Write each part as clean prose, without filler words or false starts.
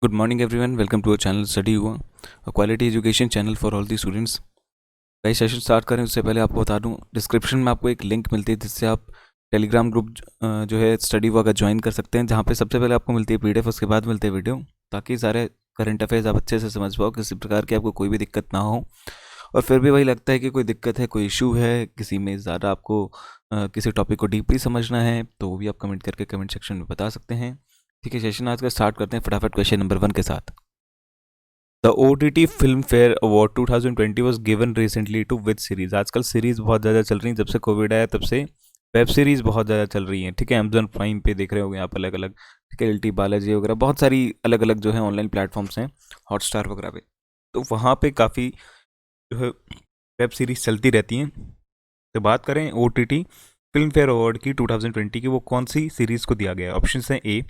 Good morning everyone, welcome to our channel Study हुआ, a quality education channel for all the students। भाई session start करें उससे पहले आपको बता दूं, डिस्क्रिप्शन में आपको एक लिंक मिलती है जिससे आप टेलीग्राम ग्रुप जो है स्टडी हुआ का ज्वाइन कर सकते हैं, जहां पे सबसे पहले आपको मिलती है पीडीएफ, उसके बाद मिलते हैं वीडियो, ताकि सारे करंट अफेयर्स आप अच्छे से समझ पाओ, किसी प्रकार की आपको कोई भी दिक्कत ना हो। और फिर भी वही लगता है कि कोई दिक्कत है, कोई इशू है, किसी में ज़्यादा आपको किसी टॉपिक को डीपली समझना है, तो वो भी आप कमेंट करके कमेंट सेक्शन में बता सकते हैं। ठीक है, सेशन आज का स्टार्ट करते हैं फटाफट क्वेश्चन नंबर 1 के साथ। The OTT Filmfare award 2020 was given recently to which series. आजकल सीरीज बहुत ज़्यादा चल रही हैं, जब से कोविड आया तब से वेब सीरीज बहुत ज़्यादा चल रही हैं। ठीक है, अमेजॉन प्राइम पे देख रहे होंगे आप अलग अलग, ठीक है, एलटी बालाजी वगैरह, बहुत सारी अलग अलग जो है ऑनलाइन प्लेटफॉर्म्स हैं, हॉटस्टार वगैरह पे, तो वहाँ पे काफ़ी जो है वेब सीरीज चलती रहती हैं। तो बात करें OTT फिल्म फेयर अवार्ड की 2020 की, वो कौन सी सीरीज को दिया गया है? ऑप्शन है A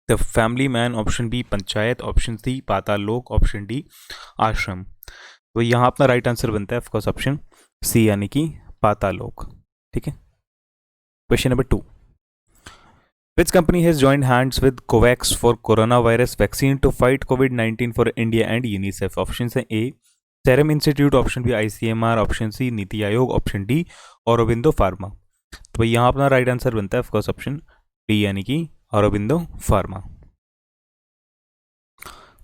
The Family Man, option B Panchayat, option C Paatal Lok, option D आश्रम। तो यहाँ अपना राइट आंसर बनता है ऑफकोर्स ऑप्शन सी, यानी कि पाताल लोक। ठीक है, question number 2। Which company has joined hands with COVAX for coronavirus vaccine to fight COVID-19 for India and UNICEF? Option है A Serum Institute, option B ICMR, option C Niti Aayog, option D Aurobindo pharma. तो यहाँ अपना right answer बनता है of course option D, यानी कि Aurobindo Pharma.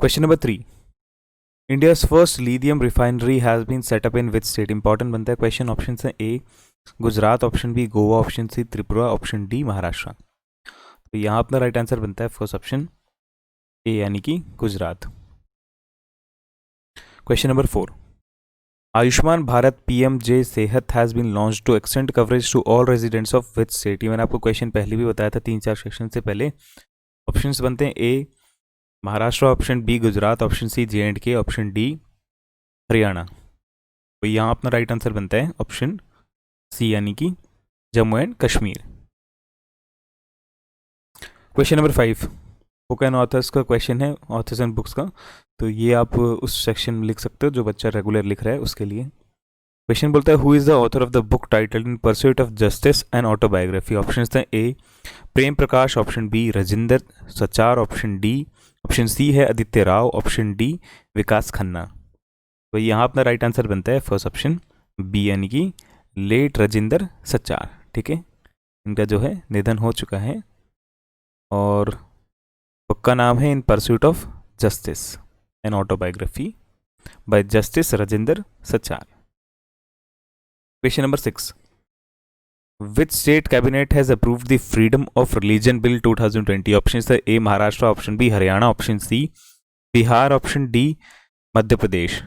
Question number 3। India's first lithium refinery has been set up in which state? Important बनता है क्वेश्चन। ऑप्शन है A Gujarat, option B Goa, option C Tripura, option D Maharashtra. तो यहाँ अपना राइट आंसर बनता है फर्स्ट ऑप्शन ए, यानी कि Gujarat. Question number 4। Ayushman Bharat PMJ Sehat has been launch to extend coverage to all residents of which state? मैंने आपको क्वेश्चन पहले भी बताया था 3-4 सेक्शन से पहले। ऑप्शंस बनते हैं A Maharashtra, option B Gujarat, option C JNK, option D Haryana. तो यहाँ अपना राइट आंसर बनता है ऑप्शन सी, यानी कि Jammu and Kashmir. Question number 5 book and authors का क्वेश्चन है, ऑथर्स एंड बुक्स का। तो ये आप उस सेक्शन में लिख सकते हो जो बच्चा रेगुलर लिख रहा है उसके लिए। क्वेश्चन बोलता है who is the author of the book titled in Pursuit of Justice and autobiography? Option है ए Prem Prakash, option B Rajendra सचार, option D, option C है आदित्य राव, ऑप्शन डी विकास खन्ना। तो यहाँ अपना राइट आंसर बनता है फर्स्ट ऑप्शन बी, यानी कि लेट राजेंद्र सचार। ठीक है, इनका जो है निधन हो चुका है और बुक का नाम है In Pursuit of Justice and autobiography by justice Rajendra Sachar. Question number 6। Which state cabinet has approved the freedom of religion bill 2020? Option है A Maharashtra, option B Haryana, option C Bihar, option D Madhya Pradesh.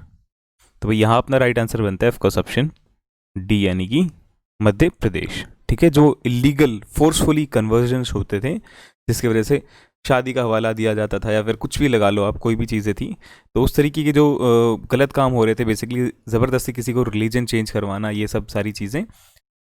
तो यहाँ अपना राइट आंसर बनता है of course option D, यानी कि मध्य प्रदेश। ठीक है, जो इलीगल फोर्सफुली कन्वर्जन्स होते थे जिसकी वजह से शादी का हवाला दिया जाता था या फिर कुछ भी लगा लो आप, कोई भी चीज़ें थी, तो उस तरीके के जो गलत काम हो रहे थे, बेसिकली ज़बरदस्ती किसी को रिलीजन चेंज करवाना, ये सब सारी चीज़ें,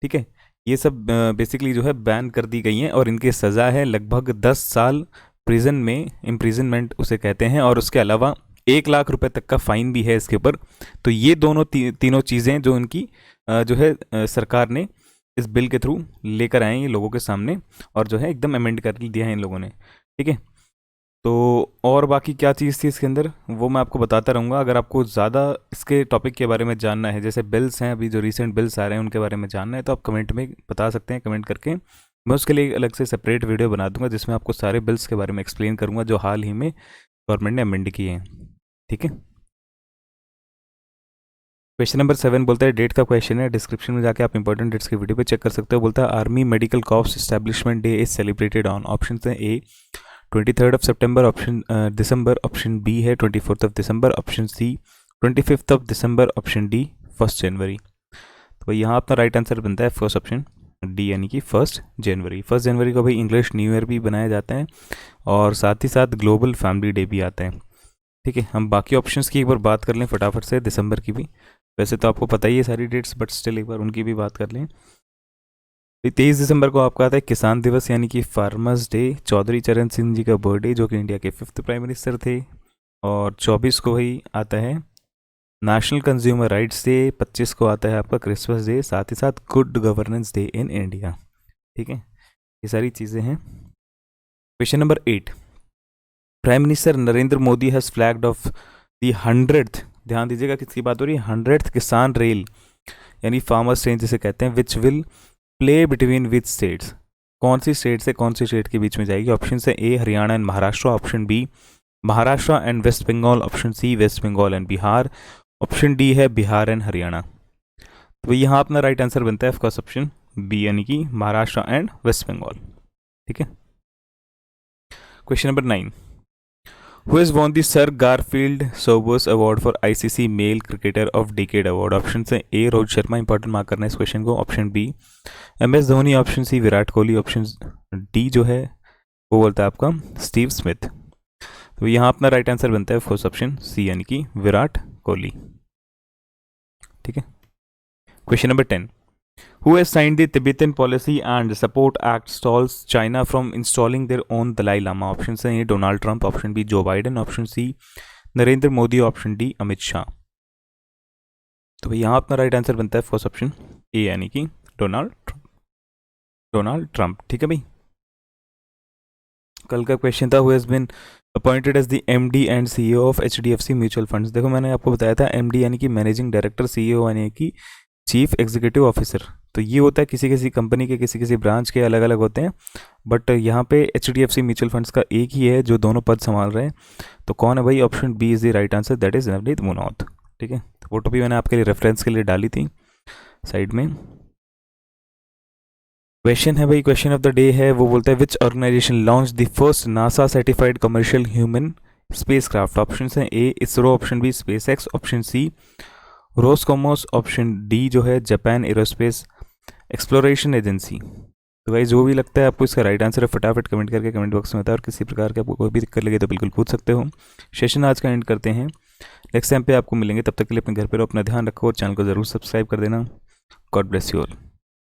ठीक है, ये सब बेसिकली जो है बैन कर दी गई हैं और इनकी सज़ा है लगभग 10 साल प्रिजन में, इम्प्रिजनमेंट उसे कहते हैं, और उसके अलावा 1 लाख रुपए तक का फाइन भी है इसके ऊपर। तो ये दोनों तीनों चीज़ें जो इनकी जो है सरकार ने इस बिल के थ्रू लेकर आए हैं लोगों के सामने, और जो है एकदम अमेंड कर दिया है इन लोगों ने। ठीक है, तो और बाकी क्या चीज़ थी इसके अंदर वो मैं आपको बताता रहूँगा। अगर आपको ज़्यादा इसके टॉपिक के बारे में जानना है, जैसे बिल्स हैं, अभी जो रिसेंट बिल्स आ रहे हैं उनके बारे में जानना है, तो आप कमेंट में बता सकते हैं, कमेंट करके मैं उसके लिए अलग से सेपरेट वीडियो बना दूंगा जिसमें आपको सारे बिल्स के बारे में एक्सप्लेन करूँगा जो हाल ही में गवर्नमेंट ने अमेंड किए हैं। ठीक है, क्वेश्चन नंबर 7 बोलता है डेट का क्वेश्चन है, डिस्क्रिप्शन में जाके आप इंपॉर्टेंट डेट्स की वीडियो पे चेक कर सकते हो। बोलता है army medical corps establishment day is celebrated on. Option है A 23rd of September, option December, option B है 24th of December, option C 25th of December, option D 1 January. तो भाई यहाँ अपना राइट आंसर बनता है फर्स्ट ऑप्शन डी, यानी कि 1 जनवरी। 1 जनवरी को भाई इंग्लिश न्यू ईयर भी बनाया जाता है और साथ ही साथ ग्लोबल फैमिली डे भी आता है। ठीक है, हम बाकी ऑप्शंस की एक बार बात कर लें फटाफट से, दिसंबर की भी, वैसे तो आपको पता ही है सारी डेट्स, बट स्टिल एक बार उनकी भी बात कर लें। 23 दिसंबर को आपका आता है किसान दिवस, यानी कि फार्मर्स डे। चौधरी चरण सिंह जी का बर्थडे, जो कि इंडिया के 5th प्राइम मिनिस्टर थे। और 24 को ही आता है नेशनल कंज्यूमर राइट्स डे। 25 को आता है आपका क्रिसमस डे, साथ ही साथ good governance day in India. ठीक है, ये सारी चीज़ें हैं। Question number 8। Prime minister Narendra Modi has flagged of the 100th, ध्यान दीजिएगा किसकी बात हो रही है, 100th किसान रेल यानी फार्मर्स ट्रेन जिसे कहते हैं, which will play between which states, कौन सी स्टेट से कौन सी स्टेट के बीच में जाएगी। ऑप्शन है A Haryana and Maharashtra, option B Maharashtra and West Bengal, option C West Bengal and Bihar, option D है बिहार एंड हरियाणा। तो यहाँ अपना राइट आंसर बनता है ऑफकोर्स ऑप्शन बी यानी कि महाराष्ट्र एंड वेस्ट बंगाल। ठीक है, question number 9, who has won the Sir Garfield Sobers award for ICC male cricketer of decade award. Option है A Rohit Sharma, important mark करना है इस क्वेश्चन को, option B MS Dhoni, option C Virat Kohli, option D जो है वो बोलता है आपका स्टीव स्मिथ। तो यहाँ अपना राइट आंसर बनता है फर्स्ट ऑप्शन सी यानी कि विराट कोहली। ठीक है, question number 10, who has signed the Tibetan Policy and Support Act stalls China from installing their own Dalai Lama। Option है A Donald Trump, option B Joe Biden, option C Narendra Modi, option D Amit Shah. तो भाई यहाँ अपना right answer बनता है first option A यानी कि Donald Trump. ठीक है भाई, कल का क्वेश्चन था who has been appointed as the MD and CEO of HDFC mutual funds. देखो मैंने आपको बताया था MD यानी कि मैनेजिंग डायरेक्टर, CEO यानी कि चीफ एग्जीक्यूटिव ऑफिसर। तो ये होता है किसी किसी कंपनी के किसी ब्रांच के अलग अलग होते हैं, बट यहाँ पे HDFC म्यूचुअल फंड्स का एक ही है जो दोनों पद संभाल रहे हैं। तो कौन है भाई, option B is the right answer, that is Navneet Munot. ठीक है, फोटो भी मैंने आपके लिए रेफरेंस के लिए डाली थी साइड में। क्वेश्चन है भाई, क्वेश्चन ऑफ द डे है, वो बोलता है which organisation launch the first NASA certified commercial human spacecraft. Option है A ISRO, option B SpaceX, option C Roscosmos, option D जो है जापान एरोस्पेस एक्सप्लोरेशन एजेंसी। तो भाई जो भी लगता है आपको इसका राइट आंसर है फटाफट कमेंट करके कमेंट बॉक्स में बताओ, और किसी प्रकार के आपको कोई भी दिक्कत लगे तो बिल्कुल पूछ सकते हो। सेशन आज का एंड करते हैं, नेक्स्ट टाइम पे आपको मिलेंगे, तब तक के लिए अपने घर पे रहो, अपना ध्यान रखो और चैनल को जरूर सब्सक्राइब कर देना। God bless you all.